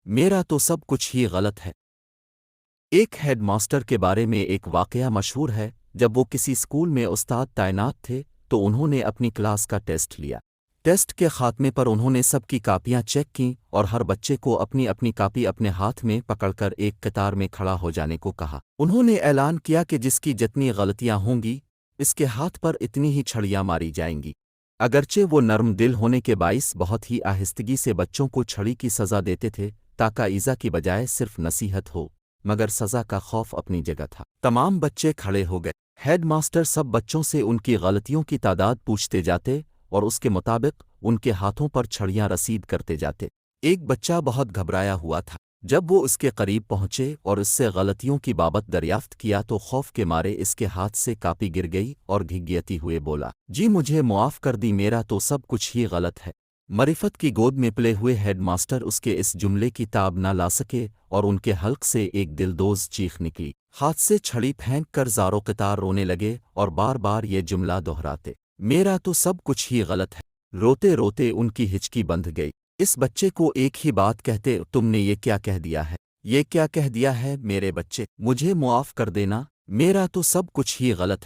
میرا تو سب کچھ ہی غلط ہے۔ ایک ہیڈ ماسٹر کے بارے میں ایک واقعہ مشہور ہے۔ جب وہ کسی اسکول میں استاد تعینات تھے تو انہوں نے اپنی کلاس کا ٹیسٹ لیا۔ ٹیسٹ کے خاتمے پر انہوں نے سب کی کاپیاں چیک کیں اور ہر بچے کو اپنی اپنی کاپی اپنے ہاتھ میں پکڑ کر ایک قطار میں کھڑا ہو جانے کو کہا۔ انہوں نے اعلان کیا کہ جس کی جتنی غلطیاں ہوں گی اس کے ہاتھ پر اتنی ہی چھڑیاں ماری جائیں گی۔ اگرچہ وہ نرم دل ہونے کے باعث بہت ہی آہستگی سے بچوں کو چھڑی کی سزا دیتے تھے تاکہ ایذا کی بجائے صرف نصیحت ہو، مگر سزا کا خوف اپنی جگہ تھا۔ تمام بچے کھڑے ہو گئے۔ ہیڈ ماسٹر سب بچوں سے ان کی غلطیوں کی تعداد پوچھتے جاتے اور اس کے مطابق ان کے ہاتھوں پر چھڑیاں رسید کرتے جاتے۔ ایک بچہ بہت گھبرایا ہوا تھا۔ جب وہ اس کے قریب پہنچے اور اس سے غلطیوں کی بابت دریافت کیا تو خوف کے مارے اس کے ہاتھ سے کاپی گر گئی اور گھگیتی ہوئے بولا، جی مجھے معاف کر دی، میرا تو سب کچھ ہی غلط ہے۔ معرفت کی گود میں پلے ہوئے ہیڈ ماسٹر اس کے اس جملے کی تاب نہ لا سکے اور ان کے حلق سے ایک دلدوز چیخ نکلی۔ ہاتھ سے چھڑی پھینک کر زارو قطار رونے لگے اور بار بار یہ جملہ دہراتے، میرا تو سب کچھ ہی غلط ہے۔ روتے روتے ان کی ہچکی بندھ گئی۔ اس بچے کو ایک ہی بات کہتے، تم نے یہ کیا کہہ دیا ہے؟ یہ کیا کہہ دیا ہے میرے بچے؟ مجھے معاف کر دینا، میرا تو سب کچھ ہی غلط ہے۔